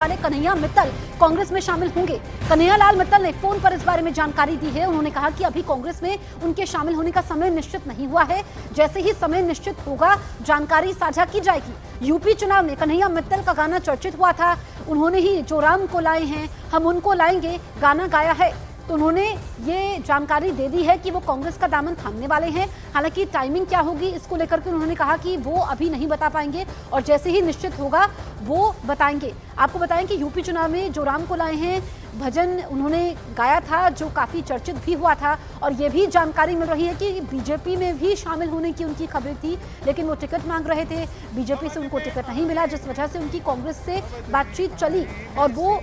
वाले कन्हैया मित्तल कांग्रेस में शामिल होंगे। कन्हैया लाल मित्तल ने फोन पर इस बारे में जानकारी दी है। उन्होंने कहा कि अभी कांग्रेस में उनके शामिल होने का समय निश्चित नहीं हुआ है, जैसे ही समय निश्चित होगा जानकारी साझा की जाएगी। यूपी चुनाव में कन्हैया मित्तल का गाना चर्चित हुआ था। उन्होंने ही जो राम को लाए हैं हम उनको लाएंगे गाना गाया है, तो उन्होंने ये जानकारी दे दी है कि वो कांग्रेस का दामन थामने वाले हैं। हालांकि टाइमिंग क्या होगी इसको लेकर के उन्होंने कहा कि वो अभी नहीं बता पाएंगे और जैसे ही निश्चित होगा वो बताएंगे। आपको बताएं कि यूपी चुनाव में जो राम को लाए हैं भजन उन्होंने गाया था, जो काफी चर्चित भी हुआ था। और ये भी जानकारी मिल रही है कि बीजेपी में भी शामिल होने की उनकी खबर थी, लेकिन वो टिकट मांग रहे थे। बीजेपी से उनको टिकट नहीं मिला, जिस वजह से उनकी कांग्रेस से बातचीत चली और वो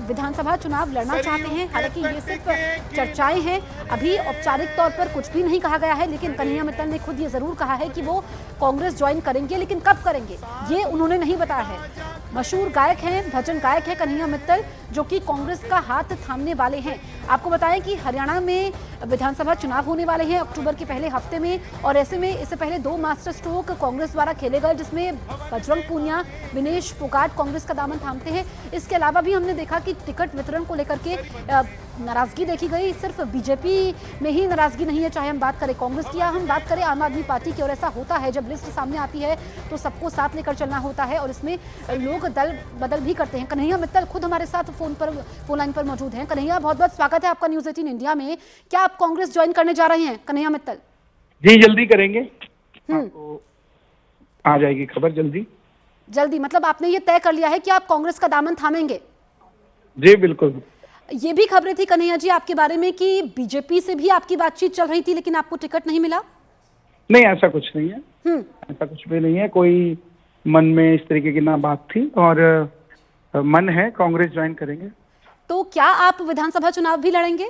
विधानसभा चुनाव लड़ना चाहते हैं। हालांकि ये सिर्फ चर्चाएं हैं, अभी औपचारिक तौर पर कुछ भी नहीं कहा गया है, लेकिन कन्हैया मित्तल ने खुद ये जरूर कहा है कि वो कांग्रेस ज्वाइन करेंगे, लेकिन कब करेंगे ये उन्होंने नहीं बताया है। मशहूर गायक हैं, भजन गायक है कन्हैया मित्तल, जो कि कांग्रेस का हाथ थामने वाले हैं। आपको बताएं कि हरियाणा में विधानसभा चुनाव होने वाले हैं अक्टूबर के पहले हफ्ते में, और ऐसे में इससे पहले 2 मास्टर स्ट्रोक कांग्रेस द्वारा खेले गए, जिसमें बजरंग पूनिया, विनेश फोगाट कांग्रेस का दामन थामते हैं। इसके अलावा भी हमने देखा कि टिकट वितरण को लेकर के नाराजगी देखी गई। सिर्फ बीजेपी में ही नाराजगी नहीं है, चाहे हम बात करें कांग्रेस की या हम बात करें आम आदमी पार्टी की। और ऐसा होता है जब लिस्ट सामने आती है तो सबको साथ लेकर चलना होता है और इसमें लोग दल बदल भी करते हैं। कन्हैया मित्तल खुद हमारे साथ फोन लाइन पर मौजूद हैं। कन्हैया, बहुत बहुत स्वागत है आपका न्यूज़ 18 इंडिया में। क्या आप कांग्रेस ज्वाइन करने जा रहे हैं कन्हैया मित्तल? जी जल्दी करेंगे, आपको आ जाएगी खबर जल्दी। मतलब आपने ये तय कर लिया है कि आप कांग्रेस का दामन थामेंगे? जी बिल्कुल। ये भी खबरें थी कन्हैया जी आपके बारे में कि बीजेपी से भी आपकी बातचीत चल रही थी, लेकिन आपको टिकट नहीं मिला। नहीं, ऐसा कुछ नहीं है, ऐसा कुछ भी नहीं है। कोई मन में इस तरीके की ना बात थी और मन है कांग्रेस ज्वाइन करेंगे। तो क्या आप विधानसभा चुनाव भी लड़ेंगे?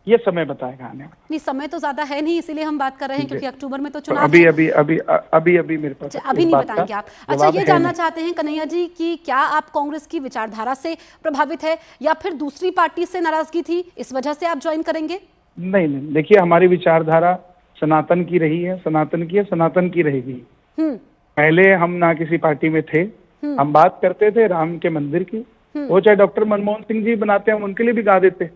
ये समय बताएगा आने वाला। नहीं, समय तो ज्यादा है नहीं, इसीलिए हम बात कर रहे हैं क्योंकि अक्टूबर में तो चुनाव अभी है। अभी मेरे पास अभी नहीं बताएंगे आप। अच्छा, ये जानना चाहते हैं कन्हैया जी कि क्या आप कांग्रेस की विचारधारा से प्रभावित है या फिर दूसरी पार्टी से नाराजगी थी, इस वजह से आप ज्वाइन करेंगे? नहीं, देखिए हमारी विचारधारा सनातन की रही है, सनातन की रहेगी। पहले हम ना किसी पार्टी में थे, हम बात करते थे राम के मंदिर की, वो चाहे डॉक्टर मनमोहन सिंह जी बनाते हैं, हम उनके लिए भी गा देते।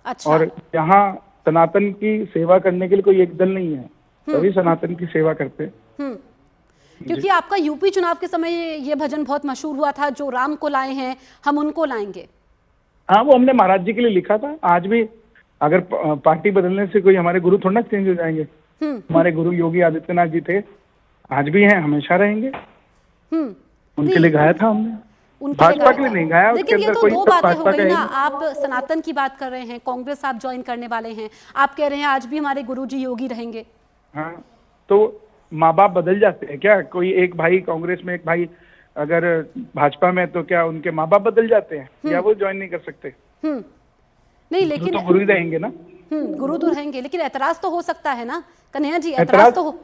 अच्छा। और यहाँ सनातन की सेवा करने के लिए कोई एक दल नहीं है, सभी सनातन की सेवा करते हैं। क्योंकि आपका यूपी चुनाव के समय ये भजन बहुत मशहूर हुआ था, जो राम को लाए हैं हम उनको लाएंगे। हाँ, वो हमने महाराज जी के लिए लिखा था। आज भी अगर पार्टी बदलने से कोई हमारे गुरु थोड़ा चेंज हो जाएंगे। हमारे गुरु योगी आदित्यनाथ जी थे, आज भी हैं, हमेशा रहेंगे। उनके लिए गाया था हमने, भाजपा के लिए नहीं गाया। लेकिन ये तो 2 बातें हो गई ना। आप सनातन की बात कर रहे हैं, कांग्रेस आप ज्वाइन करने वाले हैं, आप कह रहे हैं आज भी हमारे गुरुजी योगी रहेंगे। हाँ, तो माँ बाप बदल जाते हैं क्या? कोई एक भाई कांग्रेस में, एक भाई अगर भाजपा में, तो क्या उनके माँ बाप बदल जाते हैं या वो ज्वाइन नहीं कर सकते? नहीं, लेकिन तो गुरु ही रहेंगे ना। गुरु तो रहेंगे, लेकिन ऐतराज तो हो सकता है ना कन्हैया जी? ऐतराज तो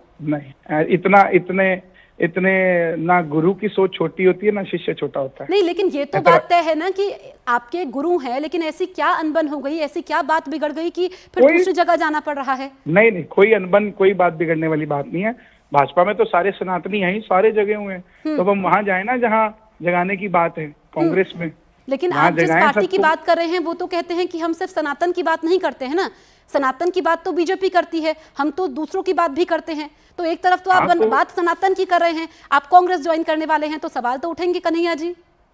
नहीं, इतने ना गुरु की सोच छोटी होती है ना शिष्य छोटा होता है। नहीं, लेकिन ये तो बात तय है ना कि आपके गुरु हैं, लेकिन ऐसी क्या अनबन हो गई, ऐसी क्या बात बिगड़ गई कि फिर दूसरी जगह जाना पड़ रहा है? नहीं, कोई अनबन, कोई बात बिगड़ने वाली बात नहीं है। भाजपा में तो सारे सनातनी हैं, सारे जगह हुए हैं, तो हम वहां जाए ना जहाँ जगाने की बात है कांग्रेस में। लेकिन आप जिस पार्टी की बात कर रहे हैं वो तो कहते हैं कि हम सिर्फ सनातन की बात नहीं करते हैं ना। सनातन की बात तो बीजेपी करती है, हम तो दूसरों की बात भी करते हैं। तो एक तरफ तो आप बात सनातन की कर रहे हैं, आप कांग्रेस ज्वाइन करने वाले हैं, तो सवाल तो उठेंगे कन्हैया जी।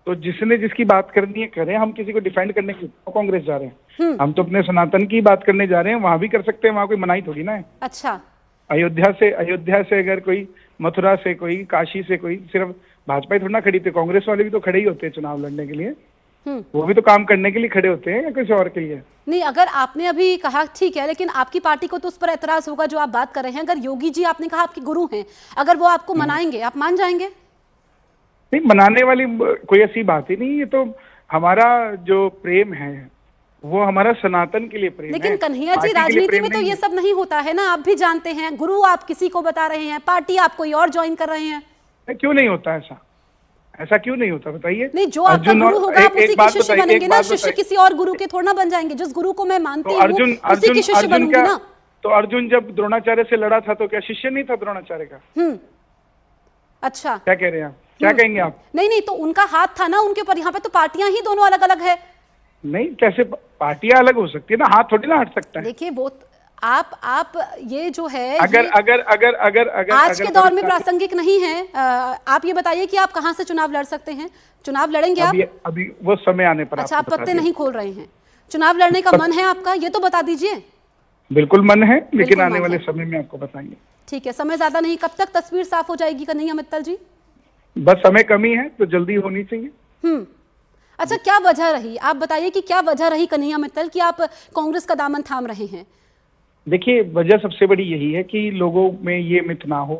तो जिसने जिसकी बात करनी है करे, हम किसी को डिफेंड करने के लिए कांग्रेस जा रहे हैं। हम तो अपने सनातन की बात करने जा रहे हैं, वहां भी कर सकते हैं, वहां कोई मनाही थोड़ी ना है। अच्छा। अयोध्या से अगर कोई, मथुरा से कोई, काशी से कोई, सिर्फ भाजपा ही थोड़ी ना खड़ी थी, कांग्रेस वाले भी तो खड़े ही होते हैं चुनाव लड़ने के लिए। वो भी तो काम करने के लिए खड़े होते हैं या किसी और के लिए? नहीं, अगर आपने अभी कहा ठीक है, लेकिन आपकी पार्टी को तो उस पर एतराज होगा जो आप बात कर रहे हैं। अगर योगी जी, आपने कहा आपके गुरु हैं, अगर वो आपको मनाएंगे, आप मान जाएंगे? नहीं, मनाने वाली कोई ऐसी बात ही नहीं। ये तो हमारा जो प्रेम है वो हमारा सनातन के लिए प्रेम है। लेकिन कन्हैया जी, राजनीति में तो ये सब नहीं होता है ना, आप भी जानते हैं। गुरु आप किसी को बता रहे हैं, पार्टी आप कोई और ज्वाइन कर रहे हैं। क्यों नहीं होता ऐसा क्यों नहीं होता बताइए? नहीं, जो आपका गुरु होगा आप उसी के शिष्य बनेंगे ना। शिष्य किसी और गुरु के थोड़ा ना बन जाएंगे। जिस गुरु को मैं मानती हूँ उसी के शिष्य बनूंगी ना। तो अर्जुन जब द्रोणाचार्य से लड़ा था तो क्या शिष्य नहीं था द्रोणाचार्य का? अच्छा, क्या कह रहे हैं आप? क्या कहेंगे आप? नहीं तो उनका हाथ था ना उनके ऊपर, यहाँ पे तो पार्टियां ही दोनों अलग अलग है। नहीं, कैसे पार्टियां अलग हो सकती है ना, हाथ थोड़ी ना हट सकता है। देखिए वो आप ये जो है अगर ये अगर अगर अगर अगर आज के दौर में परिस्थिति- प्रासंगिक नहीं है। आप ये बताइए कि आप कहां से चुनाव लड़ सकते हैं, चुनाव लड़ेंगे आप? अभी वो समय आने पर अच्छा, आप आपको बता पत्ते देंगे। नहीं खोल रहे हैं, चुनाव लड़ने का मन है आपका, ये तो बता दीजिए। बिल्कुल मन है, लेकिन बिल्कुल आने मन वाले है। समय में आपको बताएंगे। ठीक है, समय ज्यादा नहीं, कब तक तस्वीर साफ हो जाएगी कन्हैया मित्तल जी? बस समय कमी है तो जल्दी होनी चाहिए। अच्छा, क्या वजह रही, आप बताइए कि क्या वजह रही कन्हैया मित्तल कि आप कांग्रेस का दामन थाम रहे हैं? देखिए, वजह सबसे बड़ी यही है कि लोगों में ये मिथ ना हो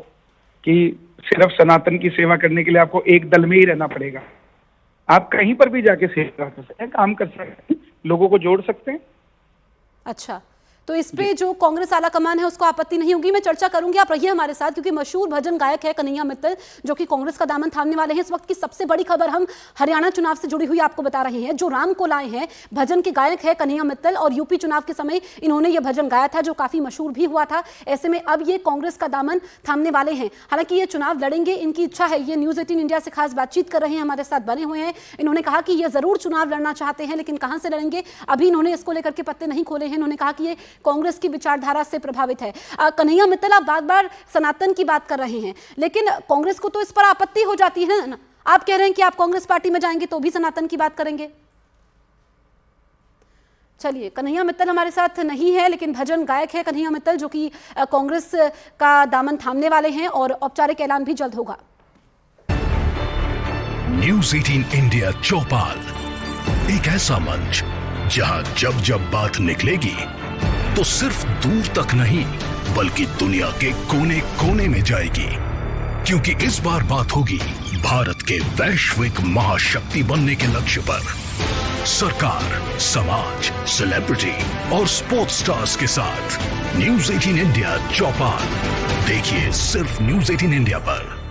कि सिर्फ सनातन की सेवा करने के लिए आपको एक दल में ही रहना पड़ेगा। आप कहीं पर भी जाके सेवा कर सकते हैं, काम कर सकते हैं, लोगों को जोड़ सकते हैं। अच्छा, तो इस पे जो कांग्रेस आला कमान है उसको आपत्ति नहीं होगी? मैं चर्चा करूंगी, आप रहिए हमारे साथ, क्योंकि मशहूर भजन गायक है कन्हैया मित्तल जो कि कांग्रेस का दामन थामने वाले हैं। इस वक्त की सबसे बड़ी खबर हम हरियाणा चुनाव से जुड़ी हुई आपको बता रहे हैं। जो राम को लाए हैं, भजन के गायक है कन्हैया मित्तल, और यूपी चुनाव के समय इन्होंने ये भजन गाया था जो काफी मशहूर भी हुआ था। ऐसे में अब ये कांग्रेस का दामन थामने वाले हैं। हालांकि ये चुनाव लड़ेंगे, इनकी इच्छा है। ये न्यूज 18 इंडिया से खास बातचीत कर रहे हैं, हमारे साथ बने हुए हैं। इन्होंने कहा कि ये जरूर चुनाव लड़ना चाहते हैं, लेकिन कहां से लड़ेंगे अभी इन्होंने इसको लेकर के पत्ते नहीं खोले हैं। इन्होंने कहा कि ये कांग्रेस की विचारधारा से प्रभावित है। कन्हैया मित्तल, आप बार-बार सनातन की बात कर रहे हैं, लेकिन कांग्रेस को तो इस पर आपत्ति हो जाती है ना। आप कह रहे हैं कि आप कांग्रेस पार्टी में जाएंगे तो भी सनातन की बात करेंगे। चलिए, कन्हैया मित्तल हमारे साथ नहीं है, लेकिन भजन गायक है कन्हैया मित्तल जो कि कांग्रेस का दामन थामने वाले हैं और औपचारिक ऐलान भी जल्द होगा। न्यूज़ 18 इंडिया चौपाल, एक ऐसा मंच जहां जब जब बात निकलेगी तो सिर्फ दूर तक नहीं बल्कि दुनिया के कोने कोने में जाएगी, क्योंकि इस बार बात होगी भारत के वैश्विक महाशक्ति बनने के लक्ष्य पर। सरकार, समाज, सेलिब्रिटी और स्पोर्ट्स स्टार्स के साथ न्यूज़ 18 इंडिया चौपाल देखिए सिर्फ न्यूज़ 18 इंडिया पर।